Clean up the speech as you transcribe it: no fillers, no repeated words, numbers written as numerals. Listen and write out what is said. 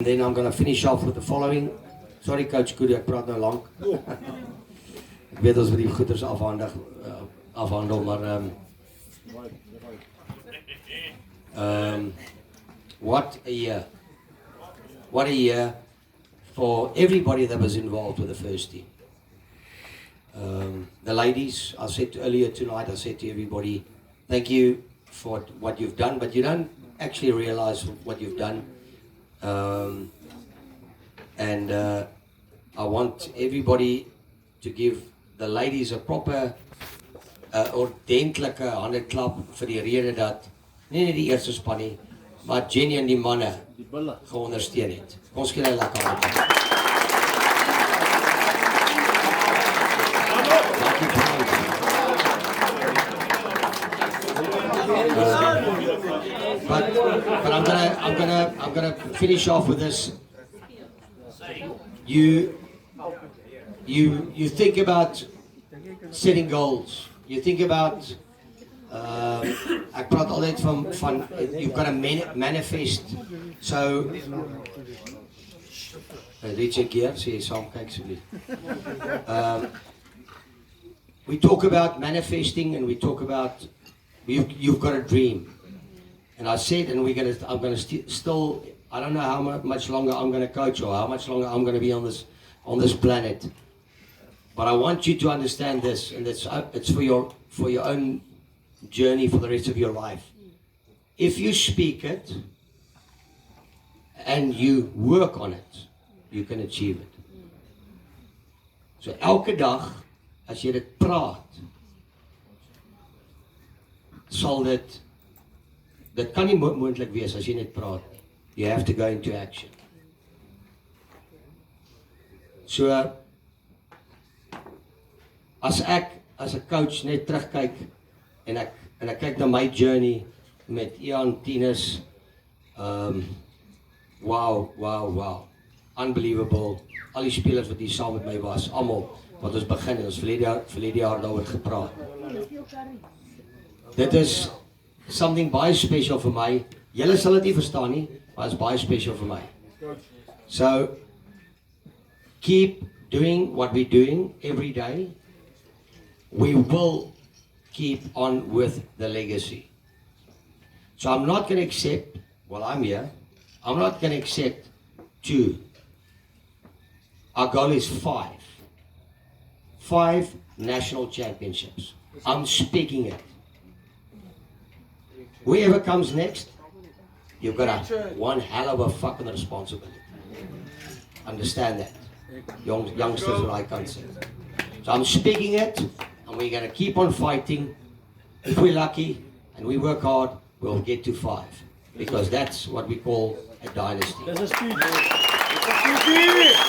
Then I'm going to finish off with the following. Sorry Coach Kudu, ek praat nou lank. Ek weet ons moet die goeders afhandel, maar what a year. What a year for everybody that was involved with the first team. The ladies, I said earlier tonight, I said to everybody, thank you for what you've done, but you don't actually realize what you've done. I want everybody to give the ladies a proper ordentlike handeklap vir die rede dat nie net die eerste span nie, maar Jenny en die manne geondersteun het. Kom ons gee hulle lekker hande. But I'm gonna finish off with this. You think about setting goals. You think about ek praat altyd van you've got to manifest. So Richard Geer sê saam kyk asseblief. We talk about manifesting and we talk about you've got a dream. And I said, and I'm gonna still, I don't know how much longer I'm gonna coach or how much longer I'm gonna be on this planet. But I want you to understand this, and it's for your own journey for the rest of your life. If you speak it and you work on it, you can achieve it. So elke dag as jy dit praat, sal dit kan nie moontlik wees as jy net praat nie. You have to go into action. So as ek as 'n coach net terugkyk en ek kyk na my journey met Ian Tinus, wow, unbelievable. Al die spelers wat hier saam met my was, almal wat ons begin, ons verlede jaar daaroor gepraat. Dit is something baie special vir my. Julle sal dit nie verstaan nie, maar dit is baie special vir my. So keep doing what we're doing every day. We will keep on with the legacy. So I'm not going to accept, while I'm here, I'm not going to accept 2. Our goal is 5. 5 national championships. I'm speaking it. Whoever comes next, you've got one hell of a fucking responsibility. Understand that. Youngsters what I can't say. So I'm speaking it, and we're going to keep on fighting. If we're lucky and we work hard, we'll get to 5. Because that's what we call a dynasty.